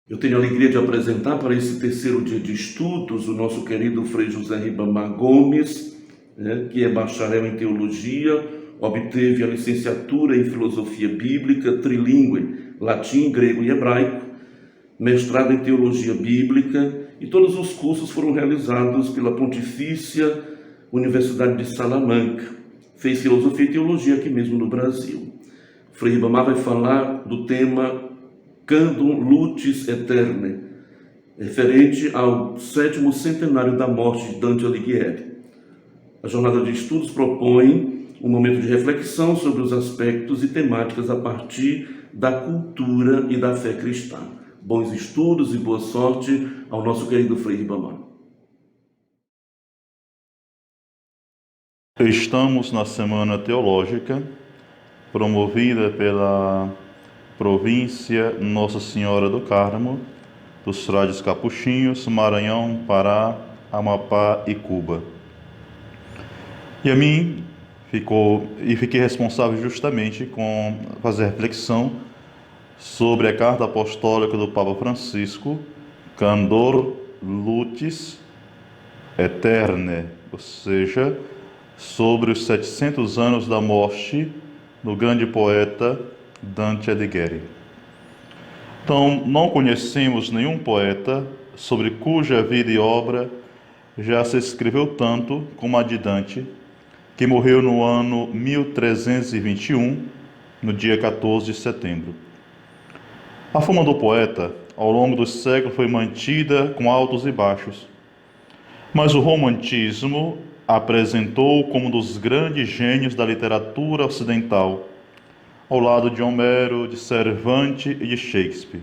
Eu tenho a alegria de apresentar para esse terceiro dia de estudos o nosso querido Frei José Ribamar Gomes, que é bacharel em teologia, obteve a licenciatura em filosofia bíblica trilíngue, latim, grego e hebraico, mestrado em teologia bíblica, e todos os cursos foram realizados pela Pontifícia Universidade de Salamanca. Fez filosofia e teologia aqui mesmo no Brasil. Frei Ribamar vai falar do tema Candum Lutis Aeternae, referente ao 7º centenário da morte de Dante Alighieri. A jornada de estudos propõe um momento de reflexão sobre os aspectos e temáticas a partir da cultura e da fé cristã. Bons estudos e boa sorte ao nosso querido Frei Ribamar. Estamos na Semana Teológica, promovida pela província Nossa Senhora do Carmo, dos Frades Capuchinhos, Maranhão, Pará, Amapá e Cuba. E a mim fiquei responsável justamente com fazer reflexão sobre a carta apostólica do Papa Francisco, Candor Lutis Aeternae, ou seja, sobre os 700 anos da morte do grande poeta Dante Alighieri. Então, não conhecemos nenhum poeta sobre cuja vida e obra já se escreveu tanto como a de Dante, que morreu no ano 1321, no dia 14 de setembro. A fama do poeta, ao longo dos séculos, foi mantida com altos e baixos, mas o romantismo apresentou como um dos grandes gênios da literatura ocidental, ao lado de Homero, de Cervantes e de Shakespeare.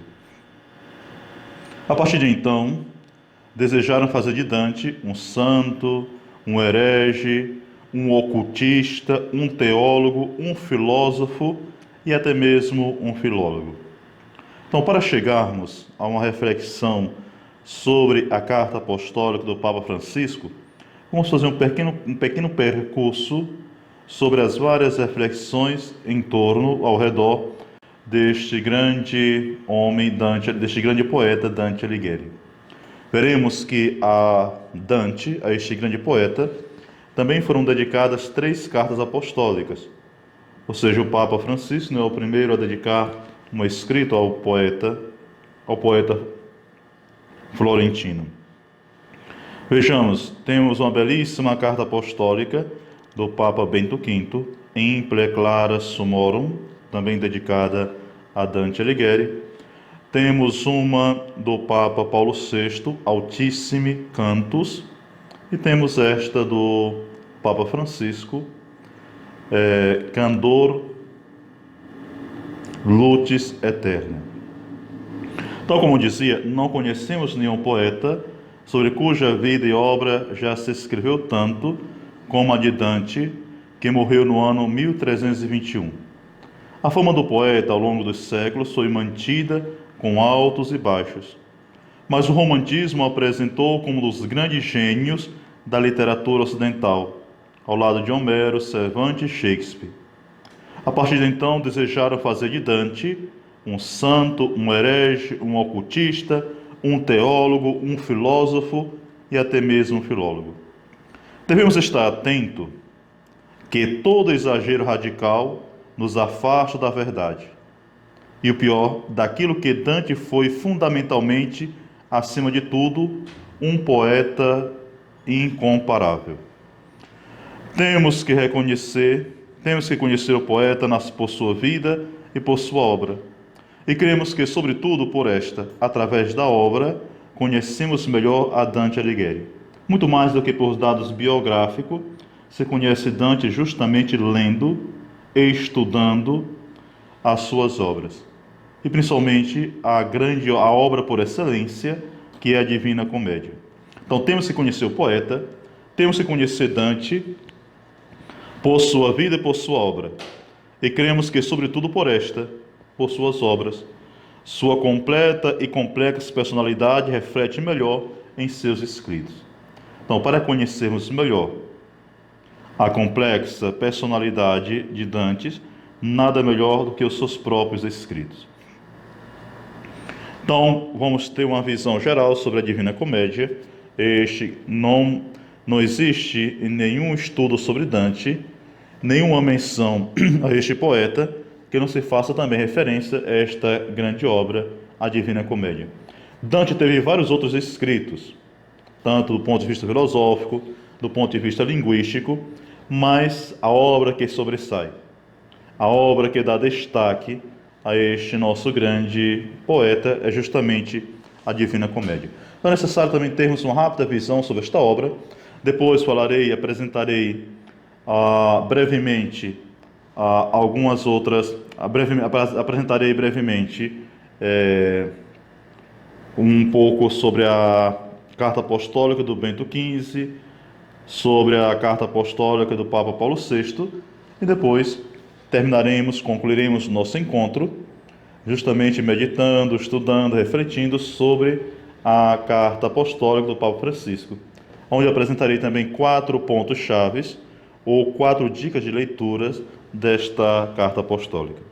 A partir de então, desejaram fazer de Dante um santo, um herege, um ocultista, um teólogo, um filósofo e até mesmo um filólogo. Então, para chegarmos a uma reflexão sobre a carta apostólica do Papa Francisco, vamos fazer um pequeno percurso sobre as várias reflexões em torno, ao redor deste grande homem, deste grande poeta Dante Alighieri. Veremos que a este grande poeta, também foram dedicadas 3 cartas apostólicas. Ou seja, o Papa Francisco não é o primeiro a dedicar um escrito ao poeta florentino. Vejamos, temos uma belíssima carta apostólica do Papa Bento V, Imple Clara Summorum, também dedicada a Dante Alighieri. Temos uma do Papa Paulo VI, Altissimi Cantus, e temos esta do Papa Francisco, Candor Lutis Aeternae. Tal como dizia, não conhecemos nenhum poeta sobre cuja vida e obra já se escreveu tanto como a de Dante, que morreu no ano 1321. A fama do poeta ao longo dos séculos foi mantida com altos e baixos, mas o romantismo apresentou como um dos grandes gênios da literatura ocidental, ao lado de Homero, Cervantes e Shakespeare. A partir de então, desejaram fazer de Dante um santo, um herege, um ocultista, um teólogo, um filósofo e até mesmo um filólogo. Devemos estar atentos que todo exagero radical nos afasta da verdade. E o pior, daquilo que Dante foi fundamentalmente, acima de tudo, um poeta incomparável. Temos que conhecer o poeta por sua vida e por sua obra. E cremos que, sobretudo por esta, através da obra, conhecemos melhor a Dante Alighieri. Muito mais do que por dados biográficos, se conhece Dante justamente lendo e estudando as suas obras. E principalmente a obra por excelência, que é a Divina Comédia. Então temos que conhecer o poeta, temos que conhecer Dante por sua vida e por sua obra. E cremos que, sobretudo por suas obras, sua completa e complexa personalidade reflete melhor em seus escritos. Então, para conhecermos melhor a complexa personalidade de Dante, nada melhor do que os seus próprios escritos. Então, vamos ter uma visão geral sobre a Divina Comédia. Não existe nenhum estudo sobre Dante, nenhuma menção a este poeta, que não se faça também referência a esta grande obra, a Divina Comédia. Dante teve vários outros escritos, tanto do ponto de vista filosófico, do ponto de vista linguístico, mas a obra que sobressai, a obra que dá destaque a este nosso grande poeta é justamente a Divina Comédia. Então é necessário também termos uma rápida visão sobre esta obra. Depois apresentarei brevemente algumas outras, apresentarei brevemente um pouco sobre a Carta Apostólica do Bento XV, sobre a Carta Apostólica do Papa Paulo VI, e depois concluiremos nosso encontro, justamente meditando, estudando, refletindo sobre a Carta Apostólica do Papa Francisco, onde apresentarei também 4 pontos chaves, ou 4 dicas de leituras desta Carta Apostólica.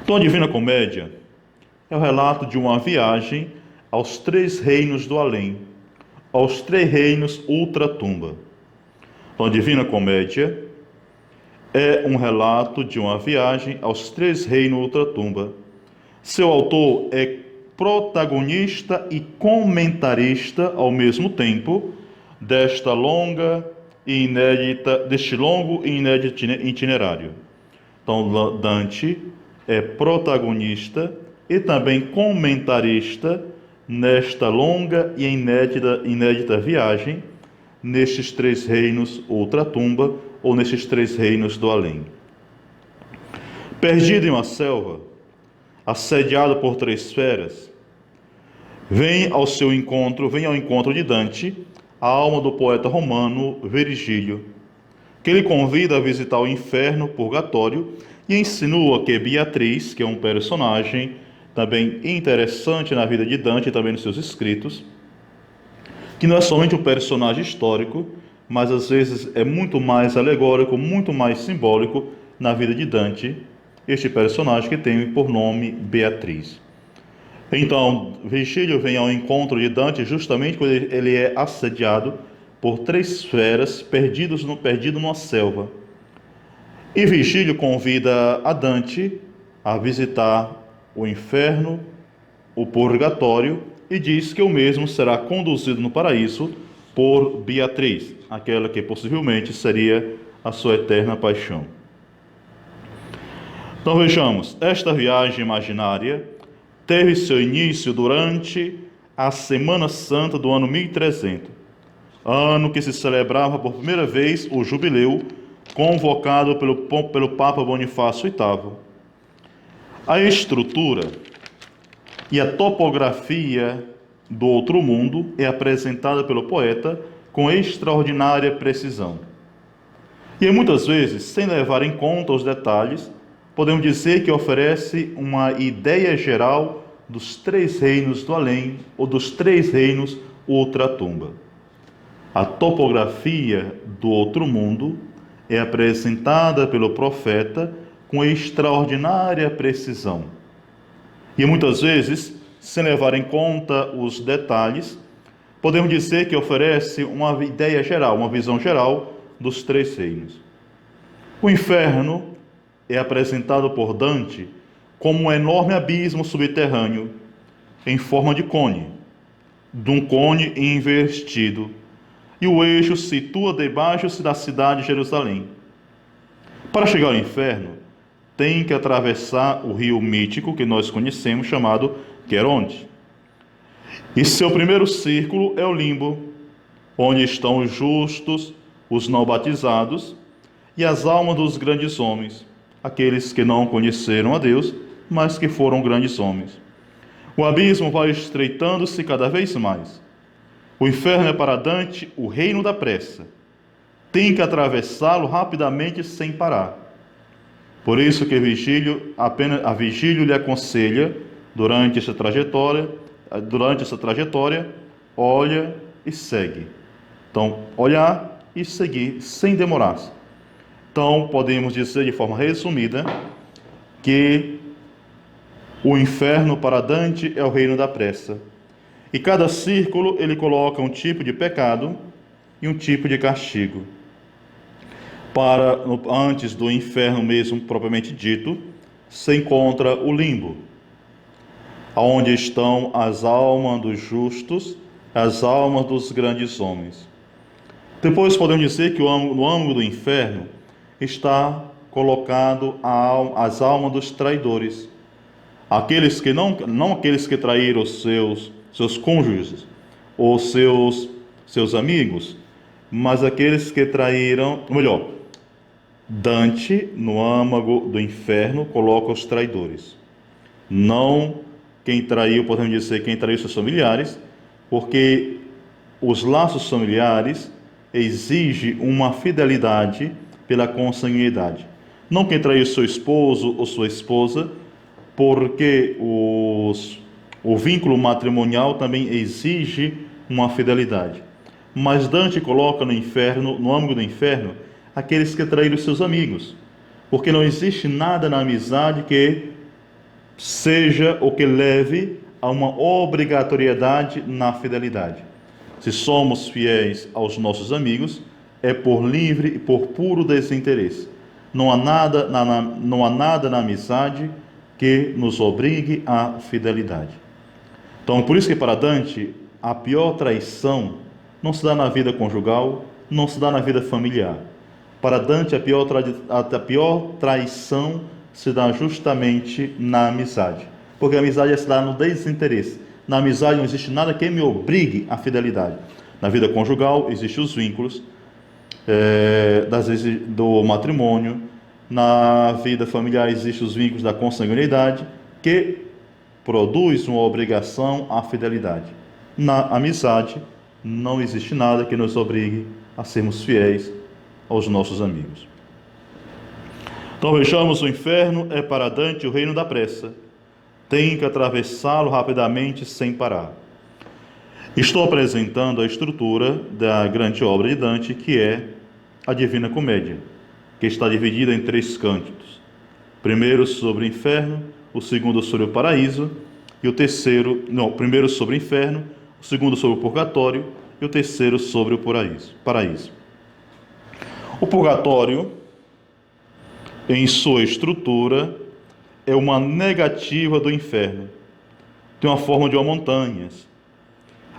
Então, a Divina Comédia é o relato de uma viagem aos 3 reinos do além, aos 3 reinos ultratumba. Então, a Divina Comédia é um relato de uma viagem aos 3 reinos ultratumba. Seu autor é protagonista e comentarista ao mesmo tempo deste longo e inédito itinerário. Então, Dante é protagonista e também comentarista nesta longa e inédita viagem nestes 3 reinos ultratumba, ou nestes 3 reinos do além. Perdido em uma selva, assediado por 3 feras, vem ao encontro de Dante a alma do poeta romano Virgílio, que lhe convida a visitar o inferno, o purgatório, e insinua que Beatriz, que é um personagem também interessante na vida de Dante e também nos seus escritos, que não é somente um personagem histórico, mas às vezes é muito mais alegórico, muito mais simbólico na vida de Dante, este personagem que tem por nome Beatriz. Então, Virgílio vem ao encontro de Dante justamente quando ele é assediado por 3 feras perdido numa selva. E Virgílio convida a Dante a visitar o inferno, o purgatório, e diz que o mesmo será conduzido no paraíso por Beatriz, aquela que possivelmente seria a sua eterna paixão. Então vejamos, esta viagem imaginária teve seu início durante a Semana Santa do ano 1300, ano que se celebrava por primeira vez o jubileu convocado pelo Papa Bonifácio VIII. A estrutura e a topografia do outro mundo é apresentada pelo poeta com extraordinária precisão. E muitas vezes, sem levar em conta os detalhes, podemos dizer que oferece uma ideia geral dos 3 reinos do além ou dos 3 reinos ultratumba. A topografia do outro mundo é apresentada pelo profeta com extraordinária precisão. E muitas vezes, sem levar em conta os detalhes, podemos dizer que oferece uma ideia geral, uma visão geral dos 3 reinos. O inferno é apresentado por Dante como um enorme abismo subterrâneo, em forma de um cone invertido, e o eixo se situa debaixo da cidade de Jerusalém. Para chegar ao inferno, tem que atravessar o rio mítico que nós conhecemos, chamado Queronte. E seu primeiro círculo é o limbo, onde estão os justos, os não batizados e as almas dos grandes homens, aqueles que não conheceram a Deus, mas que foram grandes homens. O abismo vai estreitando-se cada vez mais. O inferno é para Dante o reino da pressa. Tem que atravessá-lo rapidamente sem parar. Por isso que Virgílio lhe aconselha, durante essa trajetória, olha e segue. Então, olhar e seguir sem demorar. Então, podemos dizer de forma resumida que O inferno para Dante é o reino da pressa. E cada círculo ele coloca um tipo de pecado e um tipo de castigo. Antes do inferno mesmo propriamente dito, se encontra o limbo, onde estão as almas dos justos, as almas dos grandes homens. Depois podemos dizer que no âmago do inferno está colocado as almas dos traidores, aqueles que não aqueles que traíram seus cônjuges ou seus amigos, mas aqueles que traíram, ou melhor, Dante no âmago do inferno coloca os traidores, não quem traiu, podemos dizer quem traiu seus familiares, porque os laços familiares exigem uma fidelidade pela consanguinidade. Não quem traiu seu esposo ou sua esposa, porque o vínculo matrimonial também exige uma fidelidade. Mas Dante coloca no inferno, no âmago do inferno, aqueles que traíram seus amigos, porque não existe nada na amizade que seja o que leve a uma obrigatoriedade na fidelidade. Se somos fiéis aos nossos amigos, é por livre e por puro desinteresse. Não há nada na amizade que nos obrigue à fidelidade. Então, por isso que para Dante, a pior traição não se dá na vida conjugal, não se dá na vida familiar. Para Dante, a pior traição se dá justamente na amizade, porque a amizade se dá no desinteresse. Na amizade não existe nada que me obrigue à fidelidade. Na vida conjugal existem os vínculos do matrimônio. Na vida familiar existem os vínculos da consanguinidade, que produz uma obrigação à fidelidade. Na amizade não existe nada que nos obrigue a sermos fiéis aos nossos amigos. Então vejamos, o inferno é para Dante o reino da pressa. Tem que atravessá-lo rapidamente sem parar. Estou apresentando a estrutura da grande obra de Dante, que é a Divina Comédia, que está dividida em 3 cânticos. O primeiro sobre o inferno, o segundo sobre o paraíso, e o primeiro sobre o inferno, o segundo sobre o purgatório e o terceiro sobre o paraíso. O purgatório, em sua estrutura, é uma negativa do inferno. Tem uma forma de uma montanha.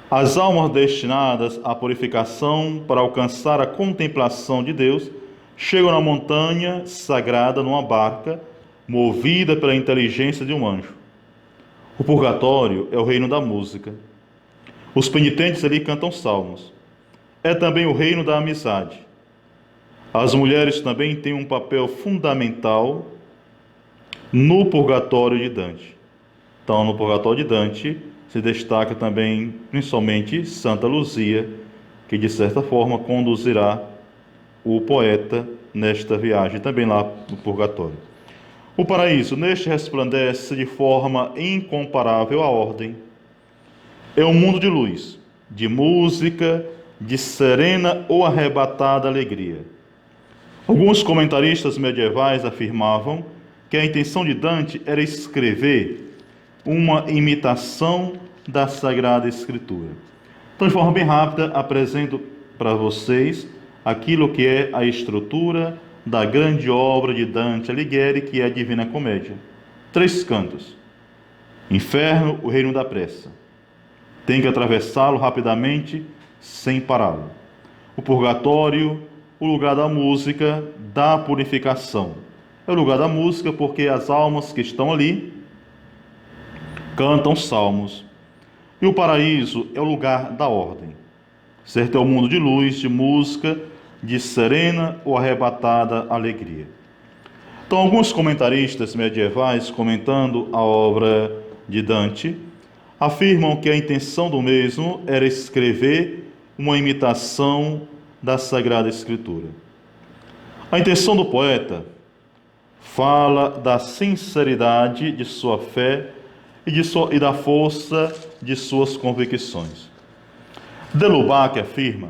As almas destinadas à purificação para alcançar a contemplação de Deus chegam na montanha sagrada numa barca, movida pela inteligência de um anjo. O purgatório é o reino da música. Os penitentes ali cantam salmos. É também o reino da amizade. As mulheres também têm um papel fundamental no purgatório de Dante. Então, no purgatório de Dante se destaca também, principalmente, Santa Luzia, que de certa forma conduzirá o poeta nesta viagem, também lá no purgatório. O paraíso, neste resplandece de forma incomparável a ordem. É um mundo de luz, de música, de serena ou arrebatada alegria. Alguns comentaristas medievais afirmavam que a intenção de Dante era escrever uma imitação da Sagrada Escritura. Então, de forma bem rápida, apresento para vocês aquilo que é a estrutura da grande obra de Dante Alighieri, que é a Divina Comédia. 3 cantos. Inferno, o reino da pressa. Tem que atravessá-lo rapidamente, sem pará-lo. O purgatório, o lugar da música, da purificação. É o lugar da música porque as almas que estão ali cantam salmos. E o paraíso é o lugar da ordem. Certo, é o mundo de luz, de música, de serena ou arrebatada alegria. Então, alguns comentaristas medievais, comentando a obra de Dante, afirmam que a intenção do mesmo era escrever uma imitação da Sagrada Escritura. A intenção do poeta fala da sinceridade de sua fé e da força de suas convicções. De Lubac afirma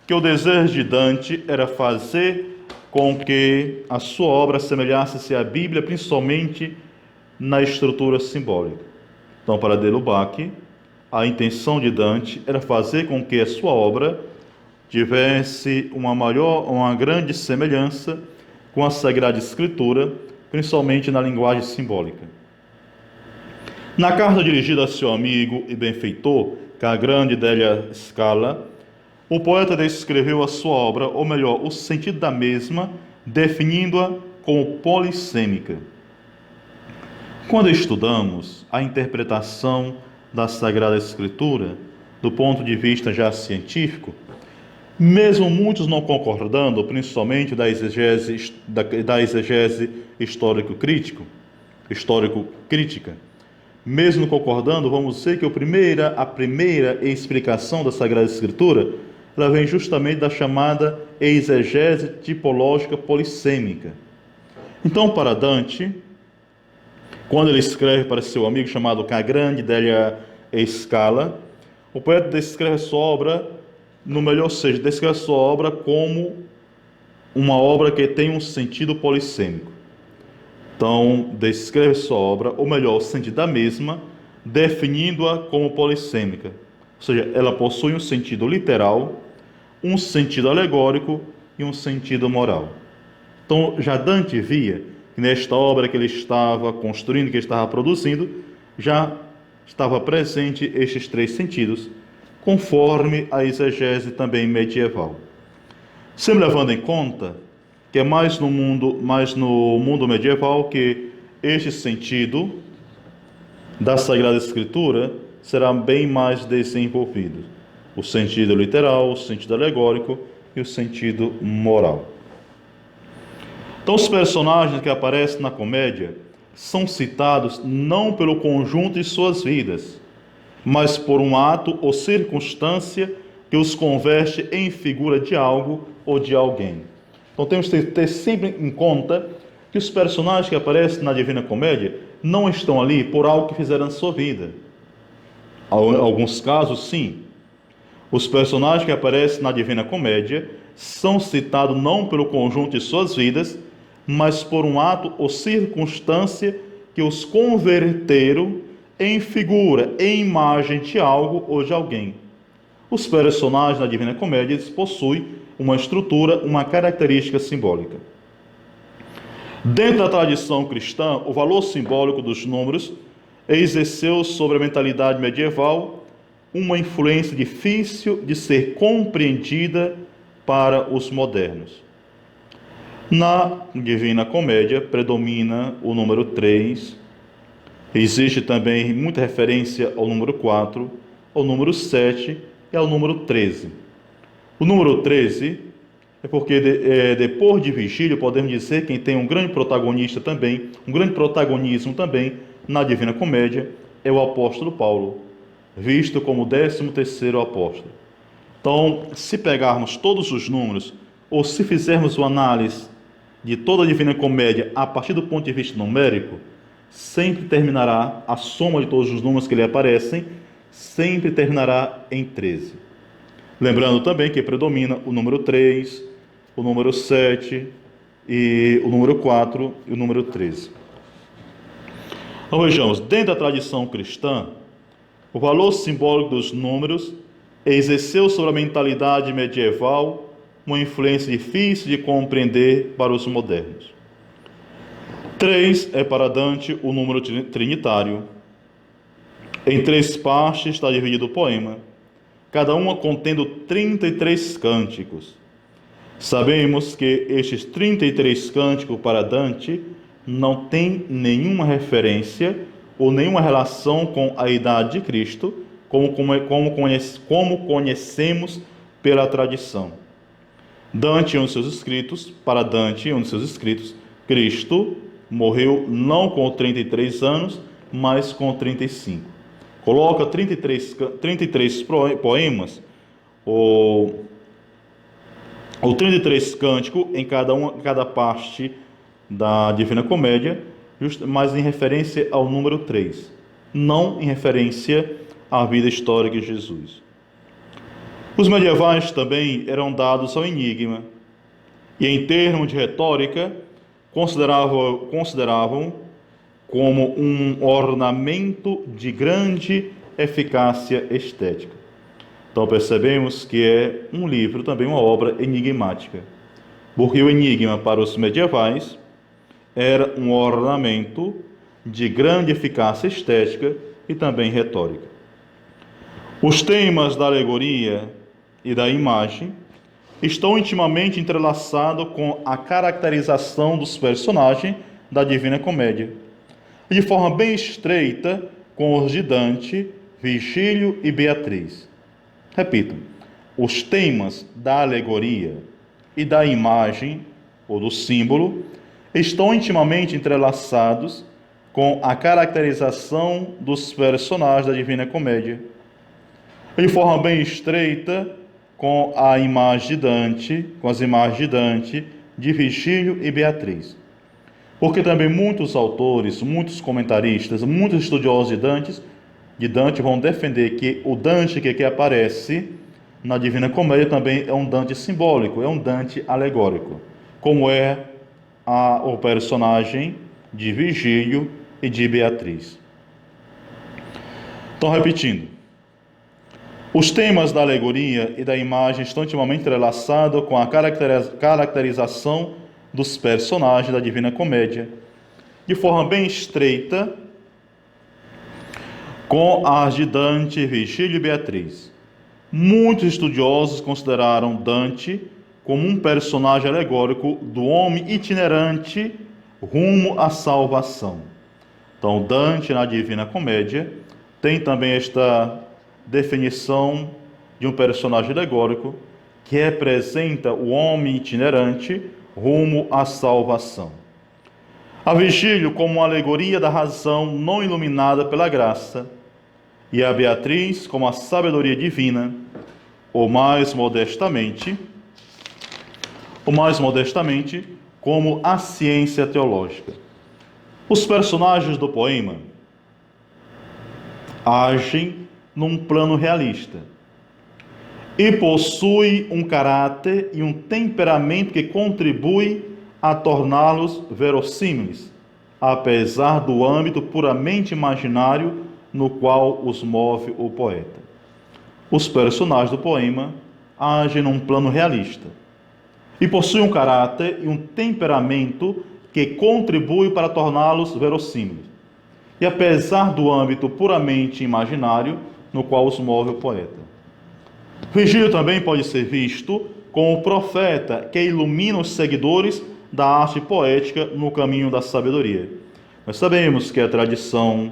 que o desejo de Dante era fazer com que a sua obra assemelhasse-se à Bíblia, principalmente na estrutura simbólica. Então, para de Lubac, a intenção de Dante era fazer com que a sua obra tivesse uma grande semelhança com a Sagrada Escritura, principalmente na linguagem simbólica. Na carta dirigida a seu amigo e benfeitor, Cagrande della Scala, o poeta descreveu a sua obra, ou melhor, o sentido da mesma, definindo-a como polissêmica. Quando estudamos a interpretação da Sagrada Escritura, do ponto de vista já científico, mesmo muitos não concordando, principalmente da exegese histórico-crítica, mesmo concordando, vamos dizer que a primeira explicação da Sagrada Escritura, ela vem justamente da chamada exegese tipológica polissêmica. Então, para Dante, quando ele escreve para seu amigo chamado Cagrande della Scala, o poeta descreve a sua obra, descreve a sua obra como uma obra que tem um sentido polissêmico. Então, descreve sua obra, ou melhor, o sentido da mesma, definindo-a como polissêmica. Ou seja, ela possui um sentido literal, um sentido alegórico e um sentido moral. Então, já Dante via que nesta obra que ele estava construindo, que ele estava produzindo, já estava presente estes três sentidos, conforme a exegese também medieval. Sempre levando em conta que é mais no mundo medieval que este sentido da Sagrada Escritura será bem mais desenvolvido. O sentido literal, o sentido alegórico e o sentido moral. Então, os personagens que aparecem na comédia são citados não pelo conjunto de suas vidas, mas por um ato ou circunstância que os converte em figura de algo ou de alguém. Então temos que ter sempre em conta que os personagens que aparecem na Divina Comédia não estão ali por algo que fizeram na sua vida. Em alguns casos, sim. Os personagens que aparecem na Divina Comédia são citados não pelo conjunto de suas vidas, mas por um ato ou circunstância que os converteram em figura, em imagem de algo ou de alguém. Os personagens da Divina Comédia possuem uma estrutura, uma característica simbólica. Dentro da tradição cristã, o valor simbólico dos números exerceu sobre a mentalidade medieval uma influência difícil de ser compreendida para os modernos. Na Divina Comédia predomina o número 3, existe também muita referência ao número 4, ao número 7 e ao número 13. O número 13 é porque depois de Virgílio podemos dizer quem tem um grande protagonista também, um grande protagonismo também na Divina Comédia é o apóstolo Paulo, visto como o 13º apóstolo. Então, se pegarmos todos os números, ou se fizermos uma análise de toda a Divina Comédia a partir do ponto de vista numérico, sempre terminará, a soma de todos os números que lhe aparecem, sempre terminará em 13. Lembrando também que predomina o número 3, o número 7, e o número 4 e o número 13. Então vejamos, dentro da tradição cristã, o valor simbólico dos números exerceu sobre a mentalidade medieval uma influência difícil de compreender para os modernos. 3 é para Dante o número trinitário. Em 3 partes está dividido o poema, cada uma contendo 33 cânticos. Sabemos que estes 33 cânticos para Dante não têm nenhuma referência ou nenhuma relação com a idade de Cristo, como conhecemos pela tradição. Dante, em um de seus escritos, Cristo morreu não com 33 anos, mas com 35. Coloca 33 poemas, ou 33 cânticos em cada parte da Divina Comédia, mas em referência ao número 3, não em referência à vida histórica de Jesus. Os medievais também eram dados ao enigma, e em termos de retórica, consideravam como um ornamento de grande eficácia estética. Então percebemos que é um livro, também uma obra enigmática, porque o enigma para os medievais era um ornamento de grande eficácia estética e também retórica. Os temas da alegoria e da imagem estão intimamente entrelaçados com a caracterização dos personagens da Divina Comédia, e de forma bem estreita com os de Dante, Virgílio e Beatriz. Repito, os temas da alegoria e da imagem, ou do símbolo, estão intimamente entrelaçados com a caracterização dos personagens da Divina Comédia, e de forma bem estreita com a imagem de Dante, com as imagens de Dante, de Virgílio e Beatriz. Porque também muitos autores, muitos comentaristas, muitos estudiosos de Dante vão defender que o Dante que aparece na Divina Comédia também é um Dante simbólico, é um Dante alegórico, como é o personagem de Virgílio e de Beatriz. Então, repetindo, os temas da alegoria e da imagem estão intimamente entrelaçados com a caracterização dos personagens da Divina Comédia, de forma bem estreita com as de Dante, Virgílio e Beatriz. Muitos estudiosos consideraram Dante como um personagem alegórico do homem itinerante rumo à salvação. Então, Dante, na Divina Comédia, tem também esta definição de um personagem alegórico que representa o homem itinerante rumo à salvação. A Virgílio como uma alegoria da razão não iluminada pela graça, e a Beatriz como a sabedoria divina, ou mais modestamente, como a ciência teológica. Os personagens do poema agem num plano realista e possuem um caráter e um temperamento que contribui a torná-los verossímiles, apesar do âmbito puramente imaginário no qual os move o poeta. Os personagens do poema agem num plano realista e possuem um caráter e um temperamento que contribui para torná-los verossímiles, e apesar do âmbito puramente imaginário no qual os move o poeta. Virgílio também pode ser visto como o profeta que ilumina os seguidores da arte poética no caminho da sabedoria. Nós sabemos que a tradição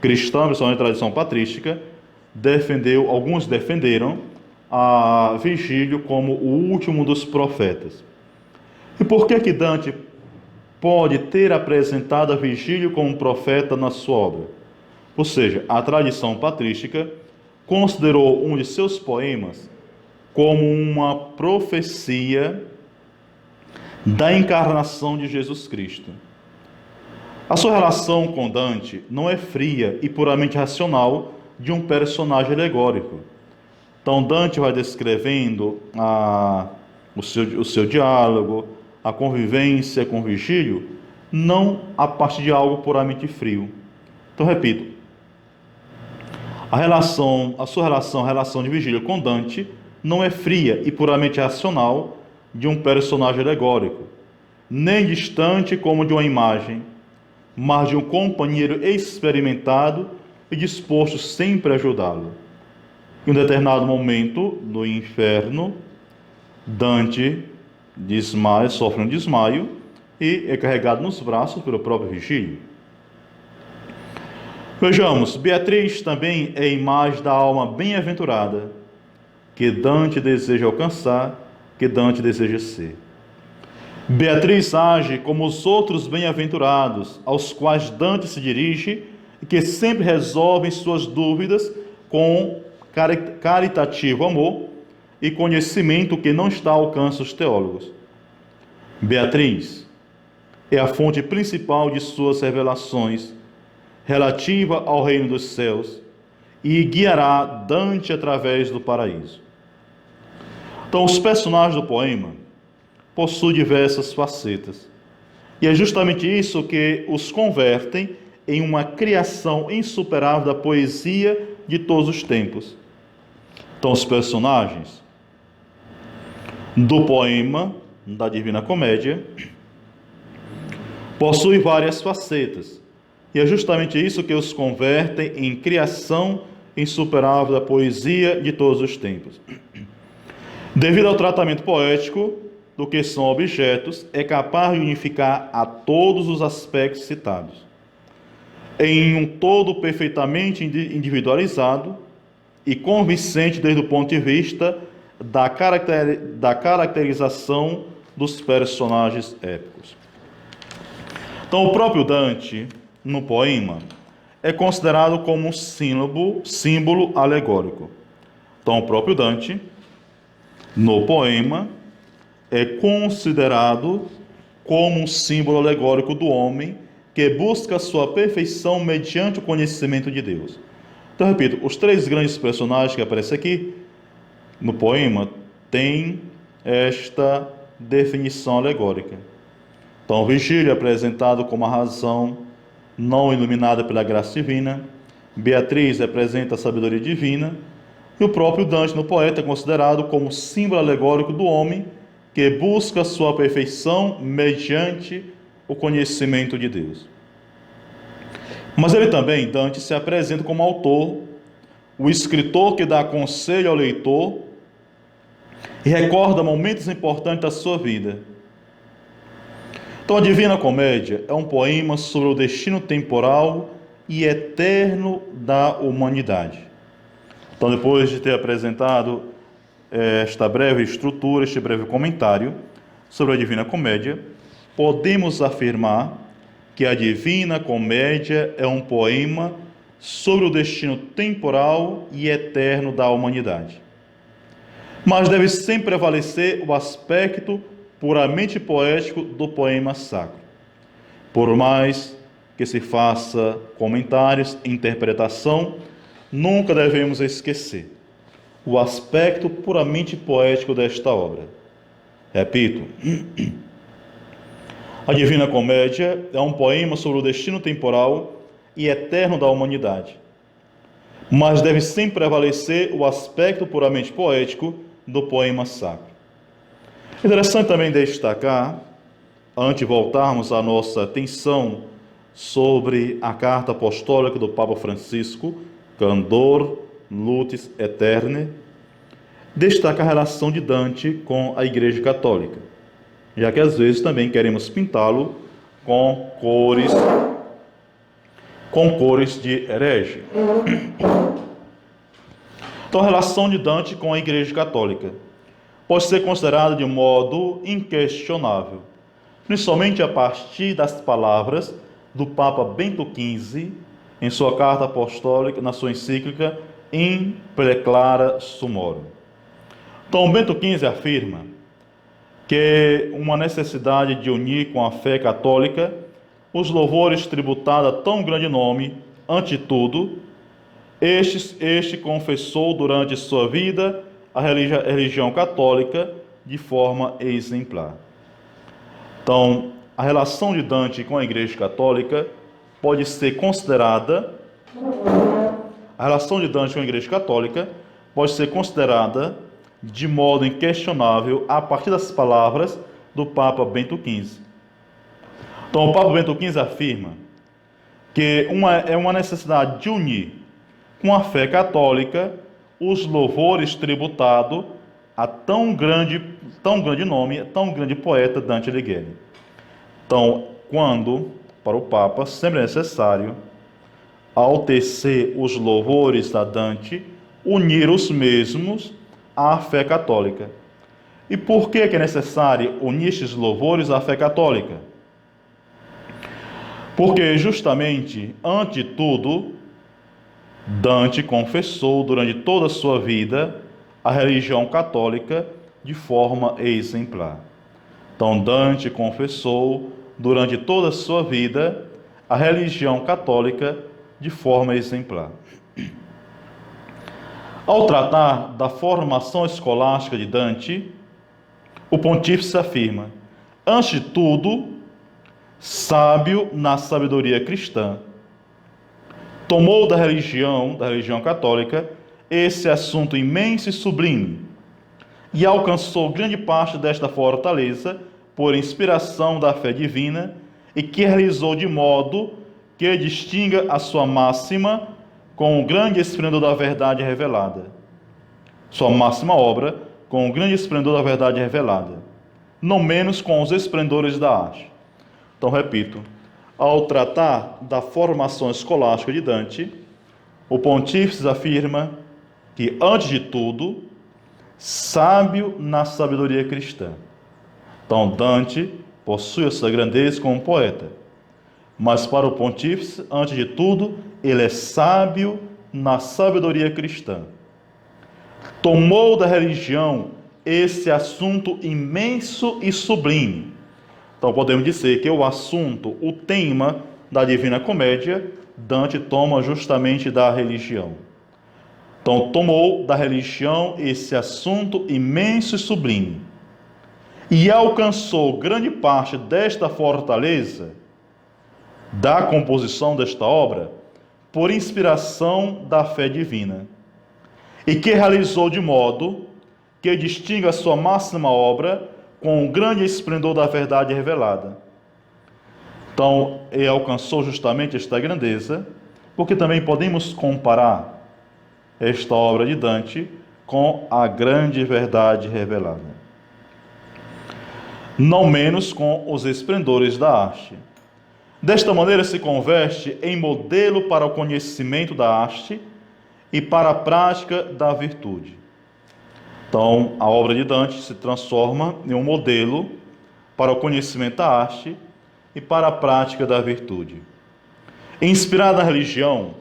cristã, principalmente a tradição patrística, alguns defenderam a Virgílio como o último dos profetas. E por que Dante pode ter apresentado a Virgílio como profeta na sua obra? Ou seja, a tradição patrística considerou um de seus poemas como uma profecia da encarnação de Jesus Cristo. A sua relação com Dante não é fria e puramente racional de um personagem alegórico. Então, Dante vai descrevendo o seu diálogo, a convivência com Virgílio, não a partir de algo puramente frio. Então, repito, a relação de Virgílio com Dante não é fria e puramente racional de um personagem alegórico, nem distante como de uma imagem, mas de um companheiro experimentado e disposto sempre a ajudá-lo. Em um determinado momento, no inferno, Dante sofre um desmaio e é carregado nos braços pelo próprio Virgílio. Vejamos, Beatriz também é a imagem da alma bem-aventurada que Dante deseja alcançar, que Dante deseja ser. Beatriz age como os outros bem-aventurados, aos quais Dante se dirige e que sempre resolvem suas dúvidas com caritativo amor e conhecimento que não está ao alcance dos teólogos. Beatriz é a fonte principal de suas revelações relativa ao reino dos céus e guiará Dante através do paraíso. Então, os personagens do poema possuem diversas facetas, E é justamente isso que os convertem em uma criação insuperável da poesia de todos os tempos. Então, os personagens do poema da Divina Comédia possuem várias facetas. E é justamente isso que os convertem em criação insuperável da poesia de todos os tempos. Devido ao tratamento poético do que são objetos, é capaz de unificar a todos os aspectos citados, em um todo perfeitamente individualizado e convincente desde o ponto de vista da caracterização dos personagens épicos. Então, o próprio Dante, no poema, é considerado como um símbolo alegórico. Então, o próprio Dante, no poema, é considerado como um símbolo alegórico do homem que busca a sua perfeição mediante o conhecimento de Deus. Então, repito, os três grandes personagens que aparecem aqui no poema têm esta definição alegórica. Então, Virgílio é apresentado como a razão não iluminada pela graça divina, Beatriz representa a sabedoria divina, e o próprio Dante, no poeta, é considerado como símbolo alegórico do homem que busca a sua perfeição mediante o conhecimento de Deus. Mas ele também, Dante, se apresenta como autor, o escritor que dá conselho ao leitor e recorda momentos importantes da sua vida. Então, a Divina Comédia é um poema sobre o destino temporal e eterno da humanidade. Então, depois de ter apresentado esta breve estrutura, este breve comentário sobre a Divina Comédia, podemos afirmar que a Divina Comédia é um poema sobre o destino temporal e eterno da humanidade. Mas deve sempre prevalecer o aspecto puramente poético do poema sacro. Por mais que se faça comentários, interpretação, nunca devemos esquecer o aspecto puramente poético desta obra. Repito, a Divina Comédia é um poema sobre o destino temporal e eterno da humanidade, mas deve sempre prevalecer o aspecto puramente poético do poema sacro. Interessante também destacar, antes de voltarmos a nossa atenção sobre a carta apostólica do Papa Francisco, Candor Lutis Aeternae, destaca a relação de Dante com a Igreja Católica, já que às vezes também queremos pintá-lo com cores de herege. Então, a relação de Dante com a Igreja Católica pode ser considerada de modo inquestionável, principalmente a partir das palavras do Papa Bento XV em sua carta apostólica, na sua encíclica In Preclara Sumorum. Então, Bento XV afirma que uma necessidade de unir com a fé católica os louvores tributados a tão grande nome, ante tudo, este confessou durante sua vida a religião católica de forma exemplar. Então, a relação de Dante com a Igreja Católica pode ser considerada, de modo inquestionável a partir das palavras do Papa Bento XV. Então, o Papa Bento XV afirma que é uma necessidade de unir com a fé católica os louvores tributados a tão grande nome, tão grande poeta Dante Alighieri. Então, para o Papa, sempre é necessário, ao tecer os louvores a Dante, unir os mesmos à fé católica. E por que é necessário unir estes louvores à fé católica? Porque justamente, ante tudo, Dante confessou durante toda a sua vida a religião católica de forma exemplar. Então, Dante confessou durante toda a sua vida a religião católica de forma exemplar. Ao tratar da formação escolástica de Dante, o pontífice afirma: antes de tudo, sábio na sabedoria cristã. Tomou da religião católica, esse assunto imenso e sublime, e alcançou grande parte desta fortaleza por inspiração da fé divina, e que realizou de modo que distinga a sua máxima com o grande esplendor da verdade revelada. Sua máxima obra com o grande esplendor da verdade revelada, não menos com os esplendores da arte. Então, repito, ao tratar da formação escolástica de Dante, o pontífice afirma que, antes de tudo, sábio na sabedoria cristã. Então, Dante possui essa grandeza como poeta, mas para o pontífice, antes de tudo, ele é sábio na sabedoria cristã. Tomou da religião esse assunto imenso e sublime. Então, podemos dizer que o assunto, o tema da Divina Comédia, Dante toma justamente da religião. Então, tomou da religião esse assunto imenso e sublime e alcançou grande parte desta fortaleza da composição desta obra por inspiração da fé divina, e que realizou de modo que distinga a sua máxima obra com o grande esplendor da verdade revelada. Então, ele alcançou justamente esta grandeza, porque também podemos comparar esta obra de Dante com a grande verdade revelada, não menos com os esplendores da arte. Desta maneira se converte em modelo para o conhecimento da arte e para a prática da virtude. Então, a obra de Dante se transforma em um modelo para o conhecimento da arte e para a prática da virtude. Inspirada na religião,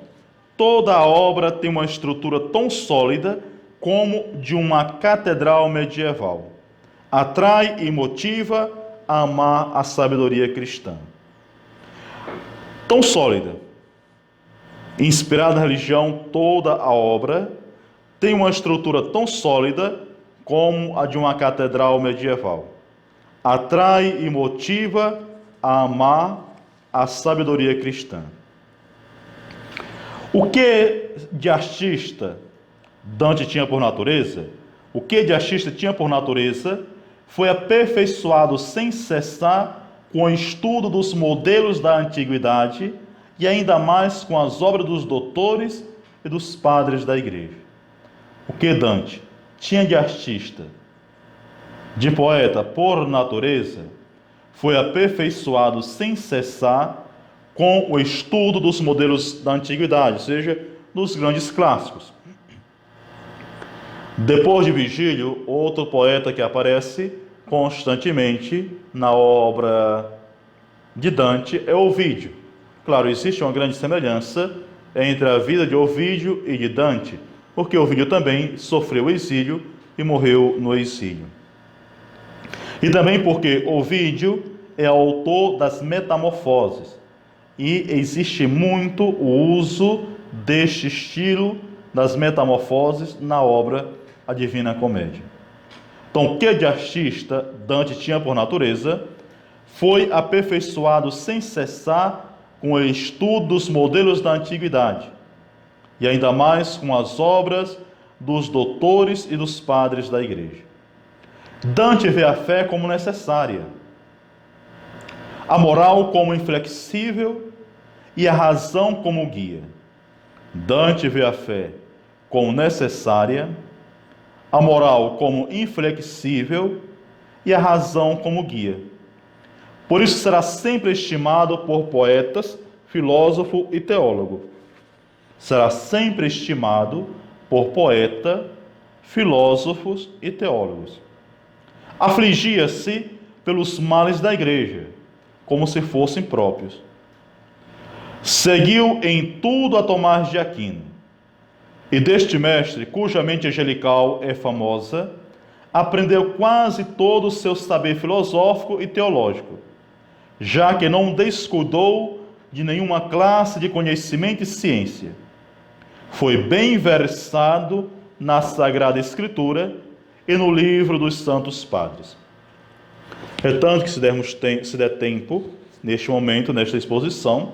toda a obra tem uma estrutura tão sólida como de uma catedral medieval. Atrai e motiva a amar a sabedoria cristã. Tão sólida. Inspirada na religião, toda a obra tem uma estrutura tão sólida como a de uma catedral medieval. Atrai e motiva a amar a sabedoria cristã. O que de artista Dante tinha por natureza? O que de artista tinha por natureza foi aperfeiçoado sem cessar com o estudo dos modelos da antiguidade e ainda mais com as obras dos doutores e dos padres da igreja. O que Dante tinha de artista, de poeta por natureza, foi aperfeiçoado sem cessar com o estudo dos modelos da antiguidade, ou seja, dos grandes clássicos. Depois de Virgílio, outro poeta que aparece constantemente na obra de Dante é Ovídio. Claro, existe uma grande semelhança entre a vida de Ovídio e de Dante, porque Ovídio também sofreu exílio e morreu no exílio. E também porque Ovídio é autor das Metamorfoses, e existe muito o uso deste estilo das Metamorfoses na obra A Divina Comédia. Então, o que de artista Dante tinha por natureza foi aperfeiçoado sem cessar com o estudo dos modelos da antiguidade, e ainda mais com as obras dos doutores e dos padres da igreja. Dante vê a fé como necessária, a moral como inflexível e a razão como guia. Dante vê a fé como necessária, a moral como inflexível e a razão como guia. Por isso será sempre estimado por poetas, filósofo e teólogo. Será sempre estimado por poeta, filósofos e teólogos. Afligia-se pelos males da igreja, como se fossem próprios. Seguiu em tudo a Tomás de Aquino, e deste mestre, cuja mente angelical é famosa, aprendeu quase todo o seu saber filosófico e teológico, já que não descuidou de nenhuma classe de conhecimento e ciência. Foi bem versado na Sagrada Escritura e no livro dos Santos Padres. É tanto que, se der tempo, neste momento, nesta exposição,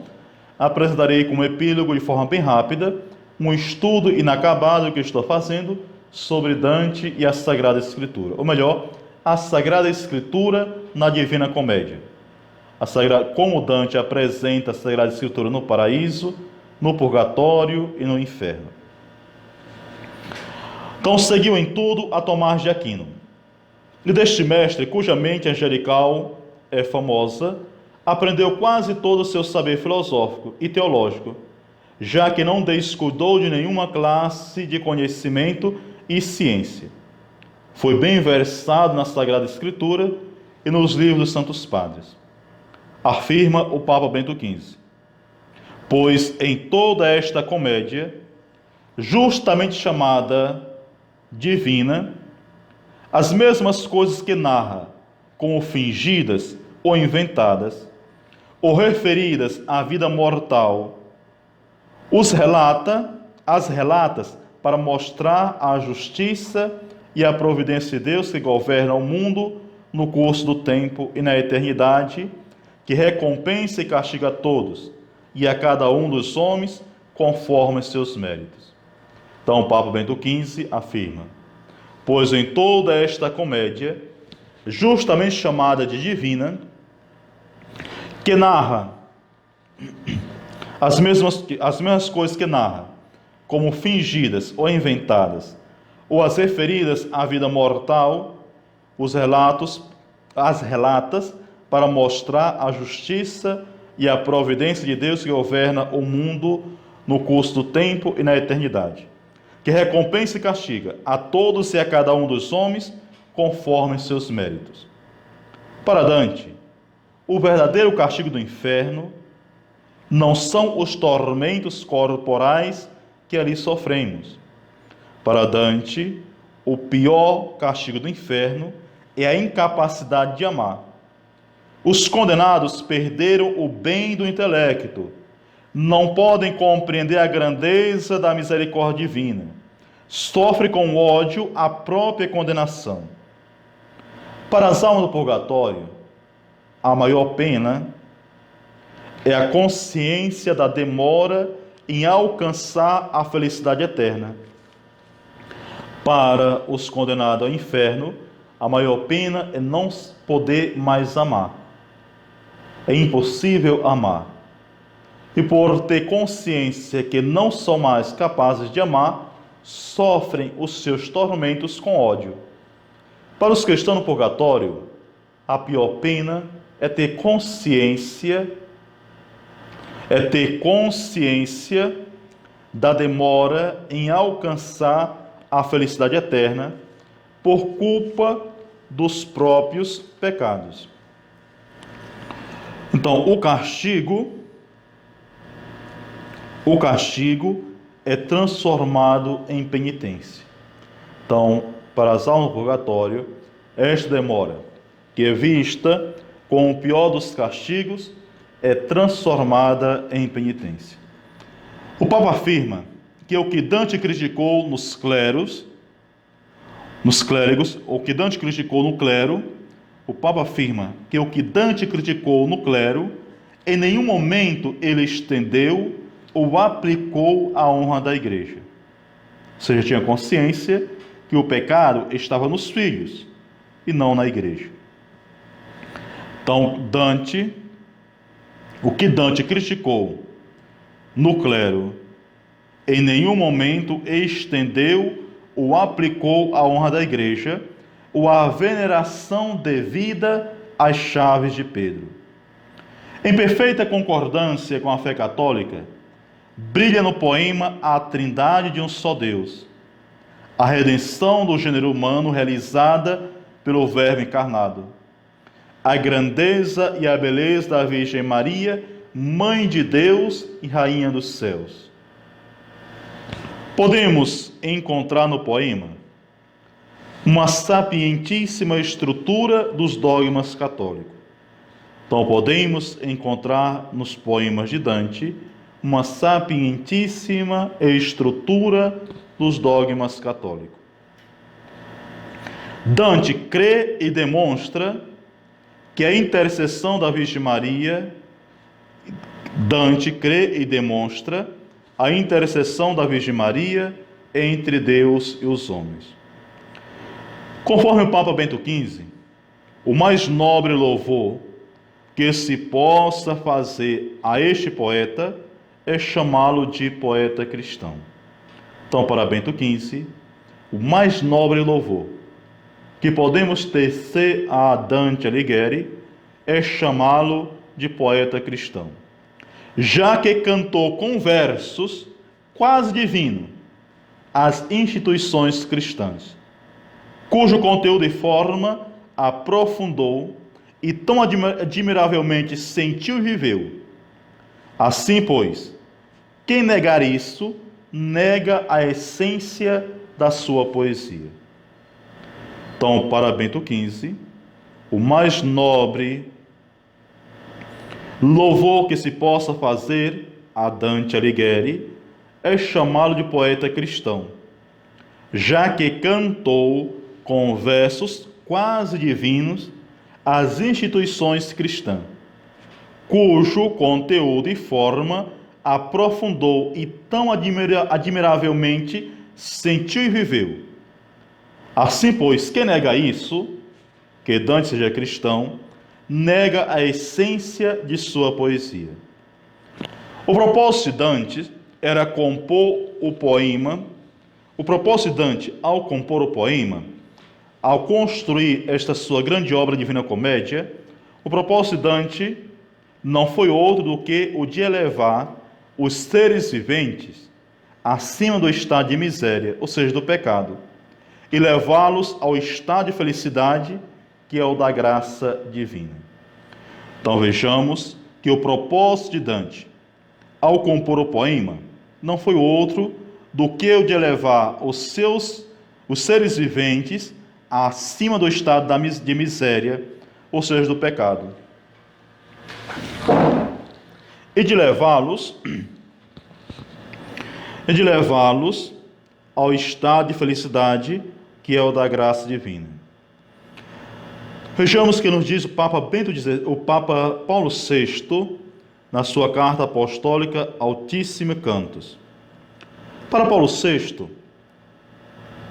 apresentarei como epílogo, de forma bem rápida, um estudo inacabado que estou fazendo sobre Dante e a Sagrada Escritura. Ou melhor, a Sagrada Escritura na Divina Comédia. Como Dante apresenta a Sagrada Escritura no paraíso, no purgatório e no inferno. Então seguiu em tudo a Tomás de Aquino. E deste mestre, cuja mente angelical é famosa, aprendeu quase todo o seu saber filosófico e teológico, já que não descuidou de nenhuma classe de conhecimento e ciência. Foi bem versado na Sagrada Escritura e nos livros dos Santos Padres. Afirma o Papa Bento XV. Pois em toda esta comédia, justamente chamada divina, as mesmas coisas que narra, como fingidas ou inventadas, ou referidas à vida mortal, as relatas para mostrar a justiça e a providência de Deus que governa o mundo no curso do tempo e na eternidade, que recompensa e castiga a todos, e a cada um dos homens conforme seus méritos. Então o Papa Bento XV afirma: pois em toda esta comédia, justamente chamada de divina, que narra as mesmas coisas que narra, como fingidas ou inventadas, ou as referidas à vida mortal, as relatas para mostrar a justiça e a providência de Deus que governa o mundo no curso do tempo e na eternidade, que recompensa e castiga a todos e a cada um dos homens conforme seus méritos. Para Dante, o verdadeiro castigo do inferno não são os tormentos corporais que ali sofremos. Para Dante, o pior castigo do inferno é a incapacidade de amar. Os condenados perderam o bem do intelecto, não podem compreender a grandeza da misericórdia divina, sofrem com ódio a própria condenação. Para as almas do purgatório, a maior pena é a consciência da demora em alcançar a felicidade eterna. Para os condenados ao inferno, a maior pena é não poder mais amar. É impossível amar. E por ter consciência que não são mais capazes de amar, sofrem os seus tormentos com ódio. Para os cristãos no purgatório, a pior pena é ter consciência da demora em alcançar a felicidade eterna por culpa dos próprios pecados. Então, o castigo é transformado em penitência. Então, para as almas do purgatório, esta demora, que é vista como o pior dos castigos, é transformada em penitência. O Papa afirma que o que Dante criticou nos clérigos, o que Dante criticou no clero, o Papa afirma que o que Dante criticou no clero, em nenhum momento ele estendeu ou aplicou à honra da igreja. Ou seja, tinha consciência que o pecado estava nos filhos e não na igreja. Então, o que Dante criticou no clero, em nenhum momento estendeu ou aplicou à honra da igreja ou à veneração devida às chaves de Pedro. Em perfeita concordância com a fé católica, brilha no poema a trindade de um só Deus, a redenção do gênero humano realizada pelo Verbo encarnado, a grandeza e a beleza da Virgem Maria, Mãe de Deus e Rainha dos céus. Podemos encontrar no poema uma sapientíssima estrutura dos dogmas católicos. Então, podemos encontrar nos poemas de Dante uma sapientíssima estrutura dos dogmas católicos. Dante crê e demonstra que a intercessão da Virgem Maria, Dante crê e demonstra a intercessão da Virgem Maria entre Deus e os homens. Conforme o Papa Bento XV, o mais nobre louvor que se possa fazer a este poeta é chamá-lo de poeta cristão. Então, para Bento XV, o mais nobre louvor que podemos tecer a Dante Alighieri é chamá-lo de poeta cristão, já que cantou com versos quase divinos as instituições cristãs, cujo conteúdo e forma aprofundou e tão admiravelmente sentiu e viveu. Assim, pois, quem negar isso, nega a essência da sua poesia. Então, para Bento XV, o mais nobre louvor que se possa fazer a Dante Alighieri é chamá-lo de poeta cristão, já que cantou com versos quase divinos as instituições cristãs, cujo conteúdo e forma aprofundou e tão admiravelmente sentiu e viveu. Assim, pois, quem nega isso, que Dante seja cristão, nega a essência de sua poesia. O propósito de Dante era compor o poema. O propósito de Dante, ao compor o poema, ao construir esta sua grande obra Divina Comédia, o propósito de Dante não foi outro do que o de elevar os seres viventes acima do estado de miséria, ou seja, do pecado, e levá-los ao estado de felicidade, que é o da graça divina. Então vejamos que o propósito de Dante, ao compor o poema, não foi outro do que o de elevar os seres viventes acima do estado de miséria, ou seja, do pecado, e de levá-los ao estado de felicidade, que é o da graça divina. Vejamos o que nos diz o Papa Paulo VI, na sua carta apostólica Altissimi Cantos. Para Paulo VI,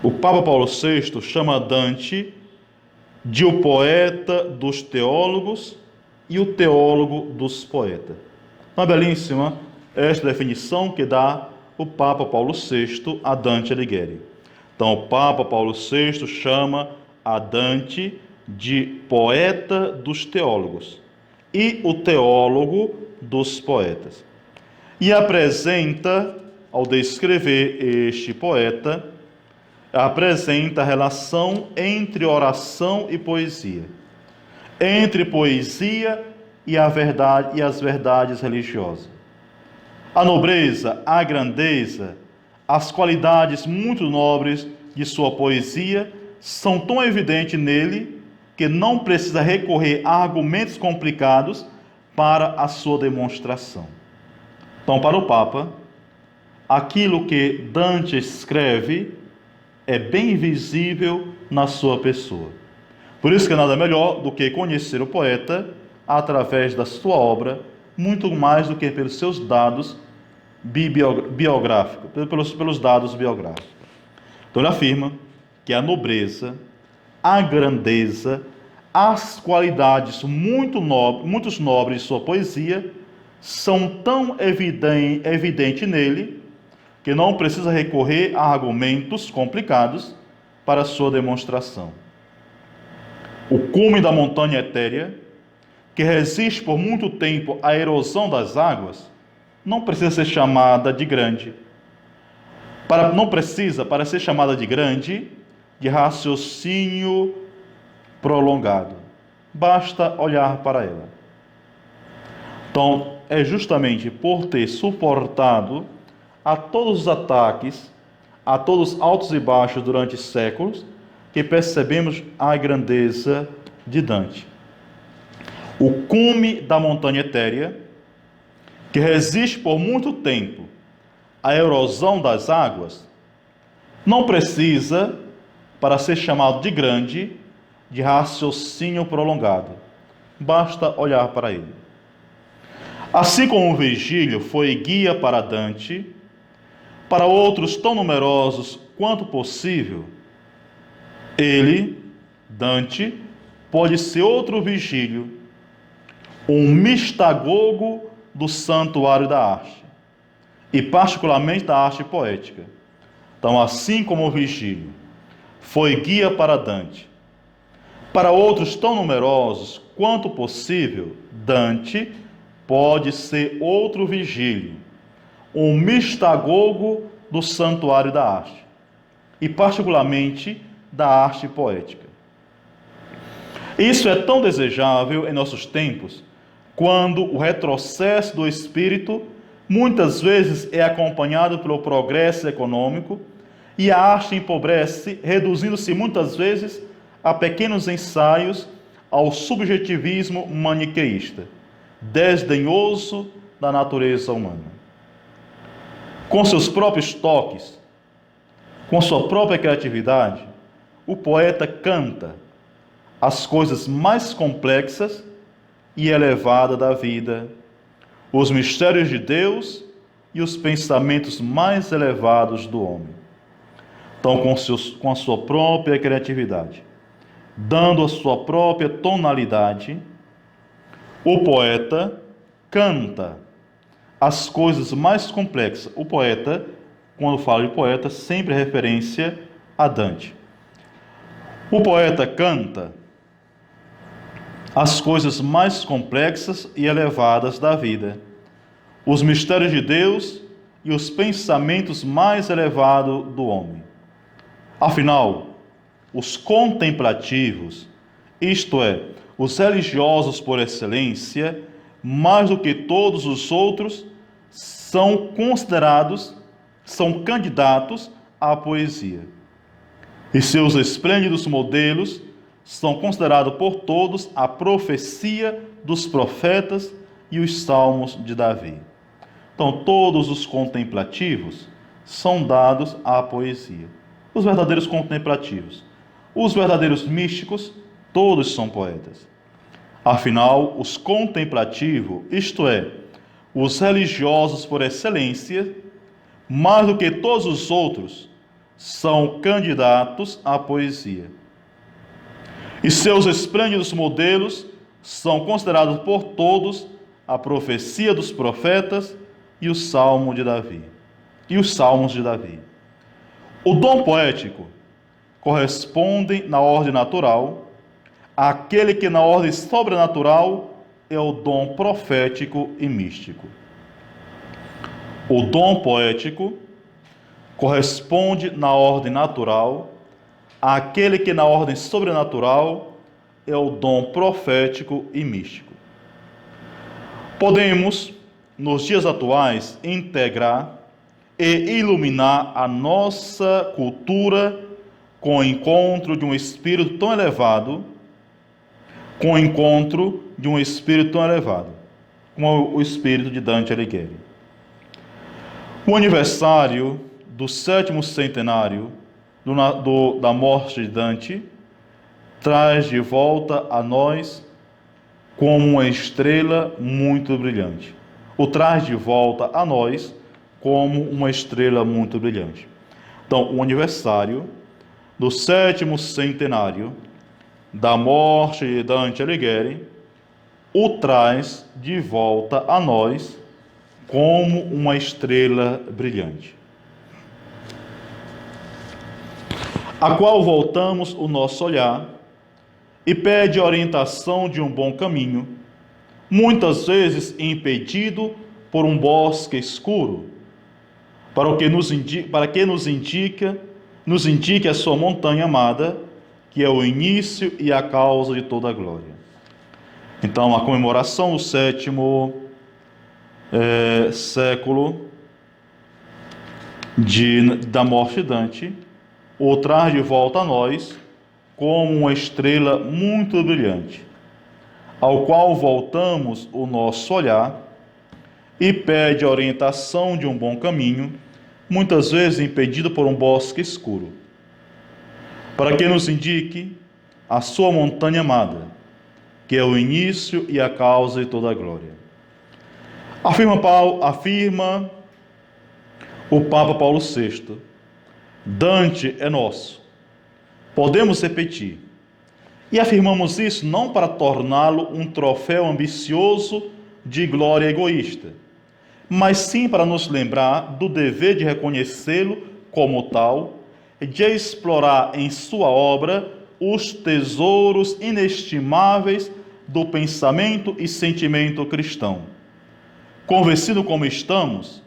o Papa Paulo VI chama Dante de o poeta dos teólogos e o teólogo dos poetas. Uma belíssima esta definição que dá o Papa Paulo VI a Dante Alighieri. Então, o Papa Paulo VI chama a Dante de poeta dos teólogos e o teólogo dos poetas. E apresenta, ao descrever este poeta, apresenta a relação entre oração e poesia, entre poesia e a verdade e as verdades religiosas. A nobreza, a grandeza, as qualidades muito nobres de sua poesia são tão evidentes nele que não precisa recorrer a argumentos complicados para a sua demonstração. Então, para o Papa, aquilo que Dante escreve é bem visível na sua pessoa. Por isso que nada melhor do que conhecer o poeta através da sua obra, muito mais do que pelos seus dados biográficos, pelos dados biográficos. Então ele afirma que a nobreza, a grandeza, as qualidades muito nobres de sua poesia são tão evidentes nele que não precisa recorrer a argumentos complicados para sua demonstração. O cume da montanha etérea, que resiste por muito tempo à erosão das águas, não precisa ser chamada de grande. Para ser chamada de grande, de raciocínio prolongado. Basta olhar para ela. Então, é justamente por ter suportado a todos os ataques, a todos os altos e baixos durante séculos, que percebemos a grandeza de Dante. O cume da montanha etérea, que resiste por muito tempo à erosão das águas, não precisa, para ser chamado de grande, de raciocínio prolongado. basta olhar para ele. Assim como Virgílio foi guia para Dante, para outros tão numerosos quanto possível, ele, Dante, pode ser outro Virgílio, um mistagogo do santuário da arte, e particularmente da arte poética. Então, assim como Virgílio foi guia para Dante, para outros tão numerosos quanto possível, Dante pode ser outro Virgílio, um mistagogo do santuário da arte, e particularmente da arte poética. Isso é tão desejável em nossos tempos, quando o retrocesso do espírito muitas vezes é acompanhado pelo progresso econômico e a arte empobrece, reduzindo-se muitas vezes a pequenos ensaios ao subjetivismo maniqueísta, desdenhoso da natureza humana. Com seus próprios toques, com sua própria criatividade, o poeta canta as coisas mais complexas e elevadas da vida, os mistérios de Deus e os pensamentos mais elevados do homem. Então, com a sua própria criatividade, dando a sua própria tonalidade, o poeta canta as coisas mais complexas. O poeta, quando fala de poeta, sempre é referência a Dante. O poeta canta as coisas mais complexas e elevadas da vida, os mistérios de Deus e os pensamentos mais elevados do homem. Afinal, os contemplativos, isto é, os religiosos por excelência, mais do que todos os outros, são candidatos à poesia. E seus esplêndidos modelos são considerados por todos a profecia dos profetas e os salmos de Davi. Então, todos os contemplativos são dados à poesia. Os verdadeiros contemplativos, os verdadeiros místicos, todos são poetas. Afinal, os contemplativos, isto é, os religiosos por excelência, mais do que todos os outros, são candidatos à poesia. E seus esplêndidos modelos são considerados por todos a profecia dos profetas e os salmos de Davi. O dom poético corresponde na ordem natural àquele que na ordem sobrenatural é o dom profético e místico. O dom poético corresponde na ordem natural àquele que na ordem sobrenatural é o dom profético e místico. Podemos, nos dias atuais, integrar e iluminar a nossa cultura com o encontro de um espírito tão elevado, como o espírito de Dante Alighieri. O aniversário do 7º centenário da morte de Dante traz de volta a nós como uma estrela muito brilhante. O traz de volta a nós como uma estrela muito brilhante. Então, o aniversário do 7º centenário da morte de Dante Alighieri o traz de volta a nós como uma estrela brilhante, a qual voltamos o nosso olhar e pede a orientação de um bom caminho, muitas vezes impedido por um bosque escuro, para que nos indique a sua montanha amada, que é o início e a causa de toda a glória. Então, a comemoração do 7º século da morte de Dante o traz de volta a nós como uma estrela muito brilhante, ao qual voltamos o nosso olhar e pede a orientação de um bom caminho, muitas vezes impedido por um bosque escuro, para que nos indique a sua montanha amada, que é o início e a causa de toda a glória. Afirma o Papa Paulo VI: Dante é nosso. Podemos repetir. E afirmamos isso não para torná-lo um troféu ambicioso de glória egoísta, mas sim para nos lembrar do dever de reconhecê-lo como tal e de explorar em sua obra os tesouros inestimáveis do pensamento e sentimento cristão. Convencido como estamos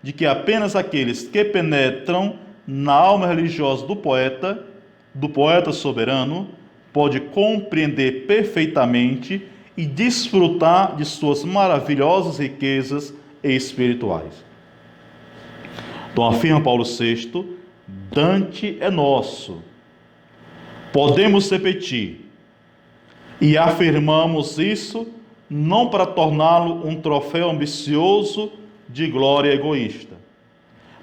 de que apenas aqueles que penetram na alma religiosa do poeta soberano, pode compreender perfeitamente e desfrutar de suas maravilhosas riquezas espirituais. Então afirma Paulo VI: Dante é nosso. Podemos repetir, e afirmamos isso não para torná-lo um troféu ambicioso de glória egoísta,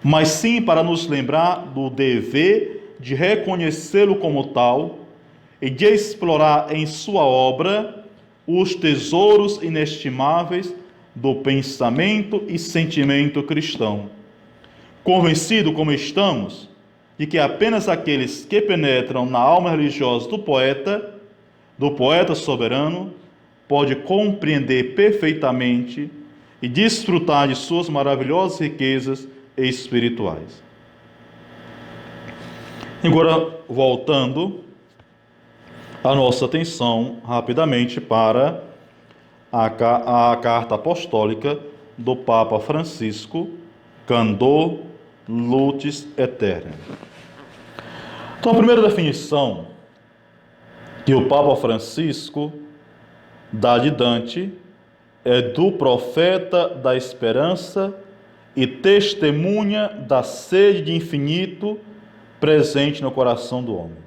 mas sim para nos lembrar do dever de reconhecê-lo como tal e de explorar em sua obra os tesouros inestimáveis do pensamento e sentimento cristão. Convencido como estamos de que apenas aqueles que penetram na alma religiosa do poeta soberano, pode compreender perfeitamente e desfrutar de suas maravilhosas riquezas espirituais. Agora, voltando a nossa atenção rapidamente para a carta apostólica do Papa Francisco, Candor Lutis Aeterna. Então, a primeira definição que o Papa Francisco dá de Dante é do profeta da esperança e testemunha da sede de infinito presente no coração do homem.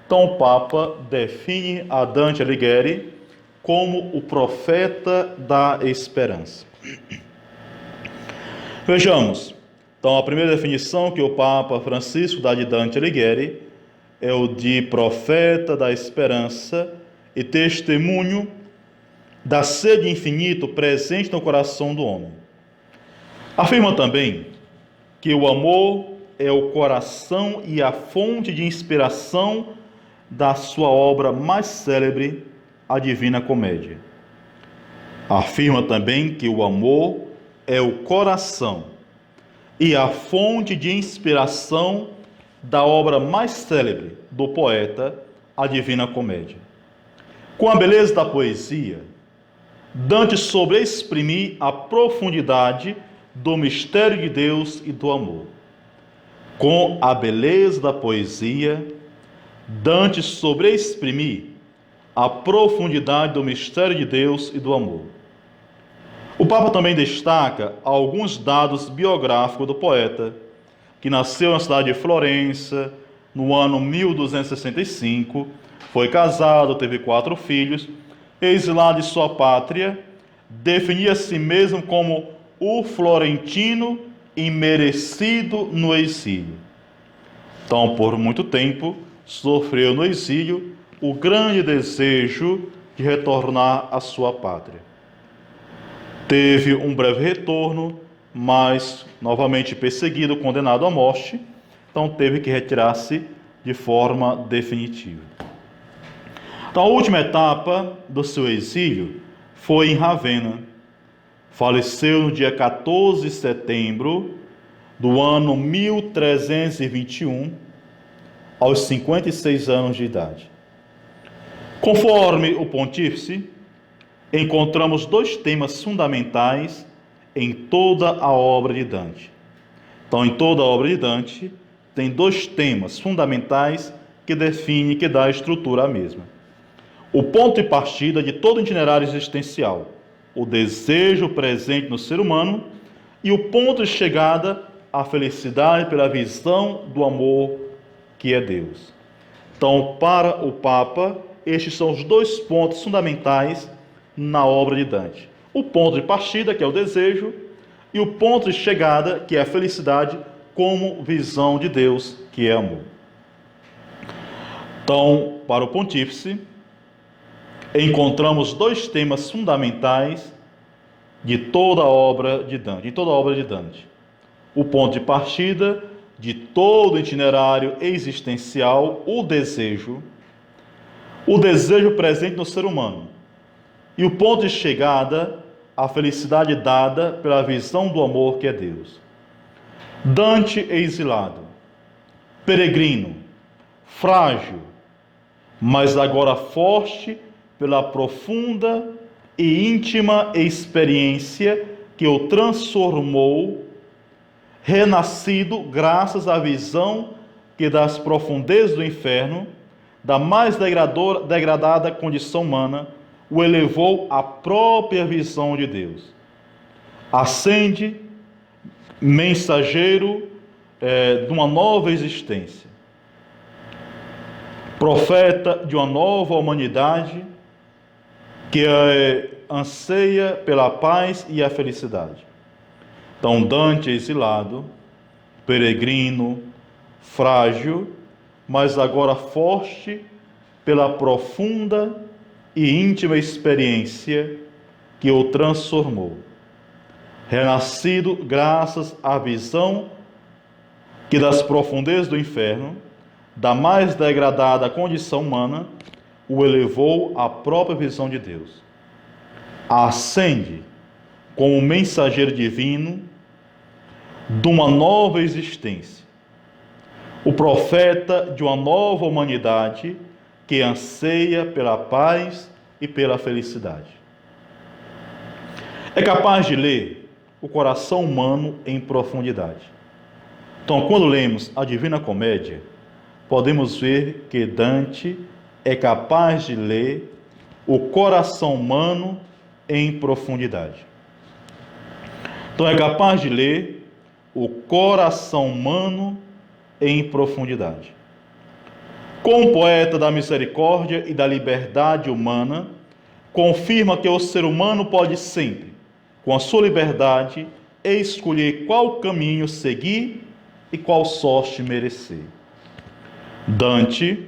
Então o Papa define a Dante Alighieri como o profeta da esperança. Vejamos. Então a primeira definição que o Papa Francisco dá de Dante Alighieri é o de profeta da esperança e testemunho da sede infinito presente no coração do homem. Afirma também que o amor é o coração e a fonte de inspiração da sua obra mais célebre, a Divina Comédia. Afirma também que o amor é o coração e a fonte de inspiração da obra mais célebre do poeta, a Divina Comédia. Com a beleza da poesia, Dante soube exprimir a profundidade do mistério de Deus e do amor. Com a beleza da poesia, Dante soube exprimir a profundidade do mistério de Deus e do amor. O Papa também destaca alguns dados biográficos do poeta, que nasceu na cidade de Florença no ano 1265, foi casado, teve 4 filhos, exilado de sua pátria, definia a si mesmo como o florentino imerecido no exílio. Então, por muito tempo, sofreu no exílio o grande desejo de retornar à sua pátria. Teve um breve retorno, mas novamente perseguido, condenado à morte, então teve que retirar-se de forma definitiva. Então, a última etapa do seu exílio foi em Ravenna. Faleceu no dia 14 de setembro do ano 1321, aos 56 anos de idade. Conforme o pontífice, encontramos 2 temas fundamentais em toda a obra de Dante. Então, em toda a obra de Dante, tem 2 temas fundamentais que definem, que dá estrutura à mesma. O ponto de partida de todo itinerário existencial, o desejo presente no ser humano, e o ponto de chegada, a felicidade pela visão do amor que é Deus. Então, para o Papa, estes são os 2 pontos fundamentais na obra de Dante. O ponto de partida, que é o desejo, e o ponto de chegada, que é a felicidade, como visão de Deus, que é amor. Então, para o pontífice, encontramos dois temas fundamentais de toda a obra de Dante. O ponto de partida de todo o itinerário existencial, o desejo presente no ser humano, e o ponto de chegada, a felicidade dada pela visão do amor que é Deus. Dante é exilado, peregrino, frágil, mas agora forte pela profunda e íntima experiência que o transformou, renascido graças à visão que das profundezas do inferno, da mais degradada condição humana, o elevou à própria visão de Deus. Ascende, mensageiro de uma nova existência, profeta de uma nova humanidade que anseia pela paz e a felicidade. Então, Dante é exilado, peregrino, frágil, mas agora forte pela profunda e íntima experiência que o transformou. Renascido graças à visão que das profundezas do inferno, da mais degradada condição humana, o elevou à própria visão de Deus. Ascende como mensageiro divino de uma nova existência, o profeta de uma nova humanidade que anseia pela paz e pela felicidade. É capaz de ler o coração humano em profundidade. Então, quando lemos a Divina Comédia, podemos ver que Dante é capaz de ler o coração humano em profundidade. Então, é capaz de ler o coração humano em profundidade. Como poeta da misericórdia e da liberdade humana, confirma que o ser humano pode sempre, com a sua liberdade, escolher qual caminho seguir e qual sorte merecer. Dante,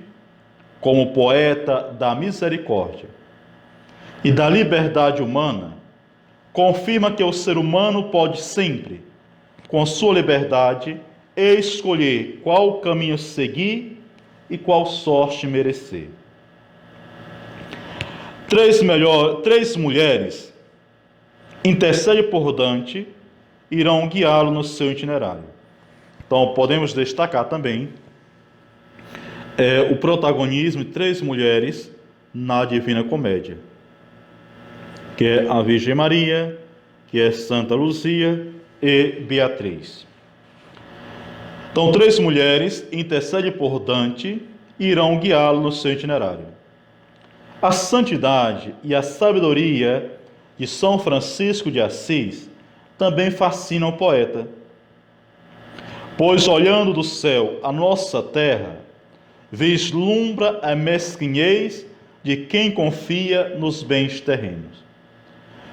como poeta da misericórdia e da liberdade humana, confirma que o ser humano pode sempre, com a sua liberdade, escolher qual caminho seguir e qual sorte merecer. Três mulheres intercedem por Dante, irão guiá-lo no seu itinerário. Então, podemos destacar também o protagonismo de três mulheres na Divina Comédia, que é a Virgem Maria, que é Santa Luzia e Beatriz. Então, três mulheres intercedem por Dante e irão guiá-lo no seu itinerário. A santidade e a sabedoria de São Francisco de Assis também fascinam o poeta, pois, olhando do céu a nossa terra, vislumbra a mesquinhez de quem confia nos bens terrenos.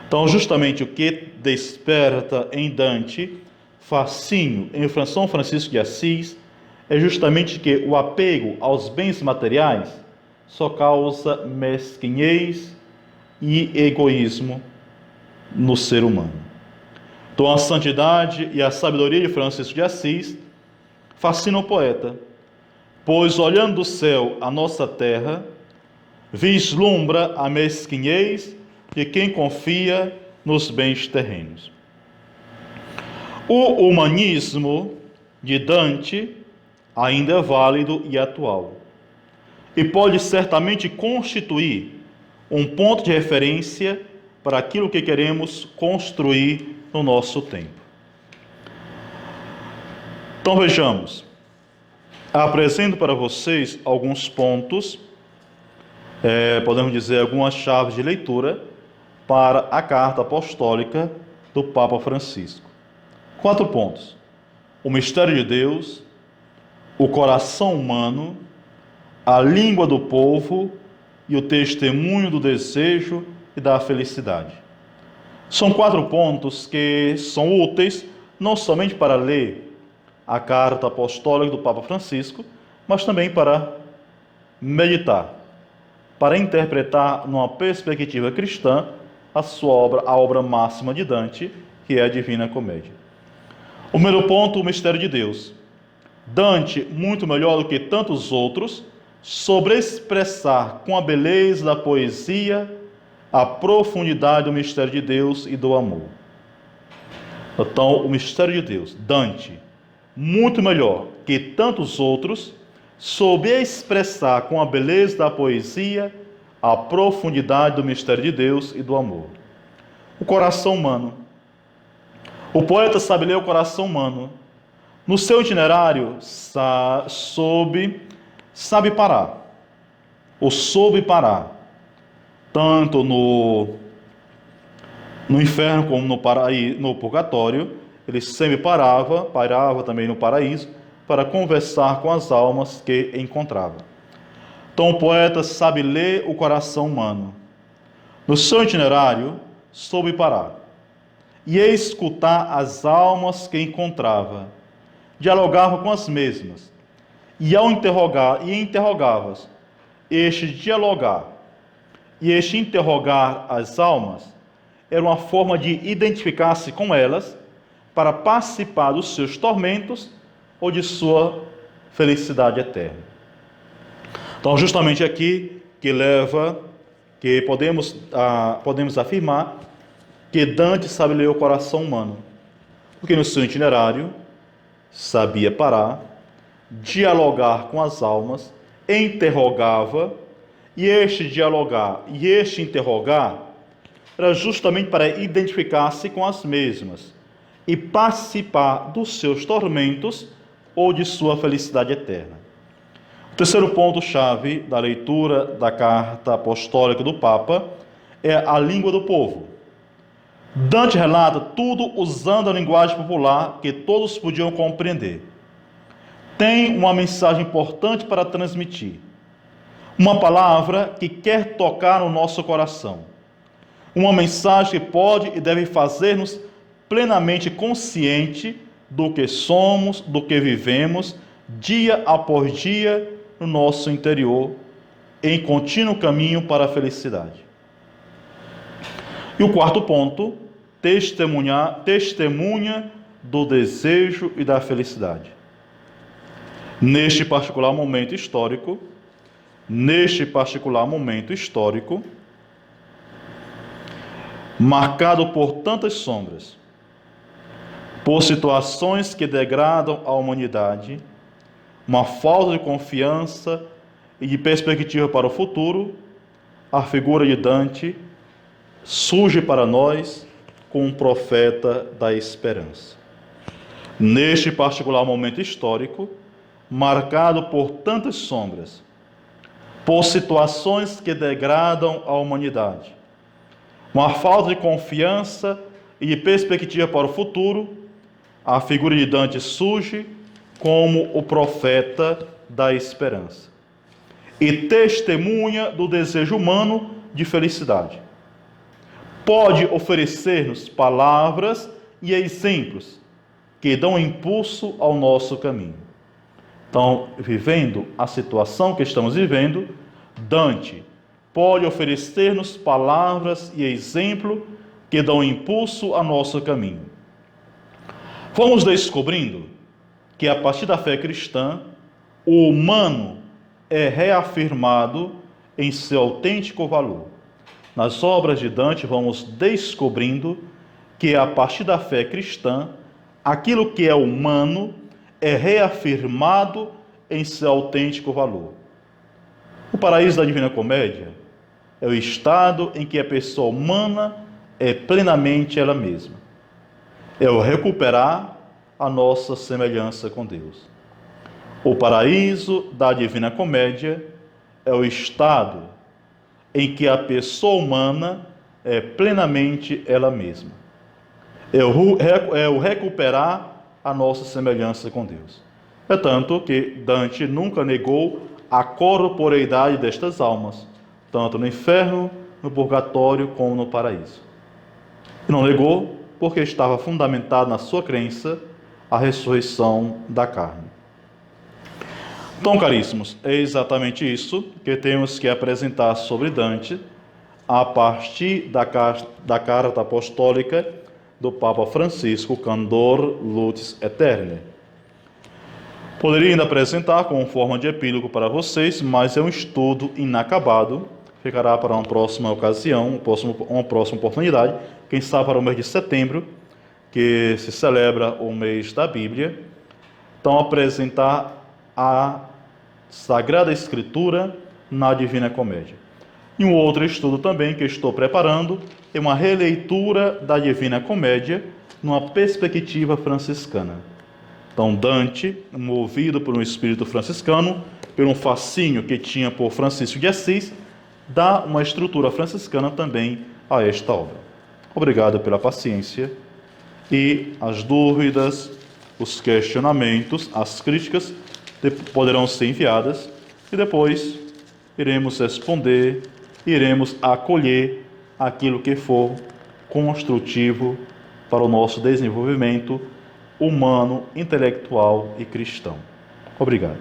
Então, justamente o que desperta em Dante fascínio em São Francisco de Assis é justamente que o apego aos bens materiais só causa mesquinhez e egoísmo no ser humano. Então, a santidade e a sabedoria de Francisco de Assis fascinam o poeta, pois, olhando do céu a nossa terra, vislumbra a mesquinhez de quem confia nos bens terrenos. O humanismo de Dante ainda é válido e atual, e pode certamente constituir um ponto de referência para aquilo que queremos construir no nosso tempo. Então, vejamos. Apresento para vocês alguns pontos, podemos dizer, algumas chaves de leitura para a carta apostólica do Papa Francisco. 4 pontos: o mistério de Deus, o coração humano, a língua do povo e o testemunho do desejo e da felicidade. São 4 pontos que são úteis não somente para ler a carta apostólica do Papa Francisco, mas também para meditar para interpretar, numa perspectiva cristã, a obra máxima de Dante, que é a Divina Comédia. O primeiro ponto, o mistério de Deus. Dante, muito melhor do que tantos outros, sobre expressar com a beleza da poesia a profundidade do mistério de Deus e do amor. Então, o mistério de Deus, Dante, muito melhor que tantos outros, soube expressar com a beleza da poesia a profundidade do mistério de Deus e do amor. O coração humano. O poeta sabe ler o coração humano. No seu itinerário, sabe parar. Ou soube parar. Tanto no inferno como no purgatório, ele sempre parava também no paraíso, para conversar com as almas que encontrava. Então o poeta sabe ler o coração humano. No seu itinerário, soube parar e escutar as almas que encontrava. Dialogava com as mesmas, e ao interrogava-as. Este dialogar e este interrogar as almas era uma forma de identificar-se com elas para participar dos seus tormentos ou de sua felicidade eterna. Então, justamente aqui que podemos afirmar que Dante sabe ler o coração humano, porque no seu itinerário sabia parar, dialogar com as almas, interrogava, e este dialogar e este interrogar era justamente para identificar-se com as mesmas e participar dos seus tormentos ou de sua felicidade eterna. O terceiro ponto-chave da leitura da carta apostólica do Papa é a língua do povo. Dante relata tudo usando a linguagem popular que todos podiam compreender. Tem uma mensagem importante para transmitir. Uma palavra que quer tocar no nosso coração. Uma mensagem que pode e deve fazer-nos plenamente consciente do que somos, do que vivemos, dia após dia, no nosso interior, em contínuo caminho para a felicidade. E o quarto ponto, testemunha do desejo e da felicidade. Neste particular momento histórico, marcado por tantas sombras, por situações que degradam a humanidade, uma falta de confiança e de perspectiva para o futuro, a figura de Dante surge para nós como um profeta da esperança. Neste particular momento histórico, marcado por tantas sombras, por situações que degradam a humanidade, uma falta de confiança e de perspectiva para o futuro, a figura de Dante surge como o profeta da esperança e testemunha do desejo humano de felicidade. Pode oferecer-nos palavras e exemplos que dão impulso ao nosso caminho. Então, vivendo a situação que estamos vivendo, Dante pode oferecer-nos palavras e exemplo que dão impulso ao nosso caminho. Vamos descobrindo que a partir da fé cristã, o humano é reafirmado em seu autêntico valor. Nas obras de Dante, vamos descobrindo que a partir da fé cristã, aquilo que é humano é reafirmado em seu autêntico valor. O paraíso da Divina Comédia é o estado em que a pessoa humana é plenamente ela mesma. É o recuperar a nossa semelhança com Deus. O paraíso da Divina Comédia é o estado em que a pessoa humana é plenamente ela mesma. É o recuperar a nossa semelhança com Deus. É tanto que Dante nunca negou a corporeidade destas almas, tanto no inferno, no purgatório, como no paraíso. E não negou porque estava fundamentado na sua crença a ressurreição da carne. Então, caríssimos, é exatamente isso que temos que apresentar sobre Dante a partir da carta apostólica do Papa Francisco, Candor Lutis Aeterni. Poderia ainda apresentar como forma de epílogo para vocês, mas é um estudo inacabado. Ficará para uma próxima ocasião, uma próxima oportunidade, quem sabe para o mês de setembro, que se celebra o mês da Bíblia. Então, apresentar a Sagrada Escritura na Divina Comédia. E um outro estudo também que estou preparando é uma releitura da Divina Comédia numa perspectiva franciscana. Então, Dante, movido por um espírito franciscano, por um fascínio que tinha por Francisco de Assis, dá uma estrutura franciscana também a esta obra. Obrigado pela paciência e as dúvidas, os questionamentos, as críticas poderão ser enviadas e depois iremos responder, iremos acolher aquilo que for construtivo para o nosso desenvolvimento humano, intelectual e cristão. Obrigado.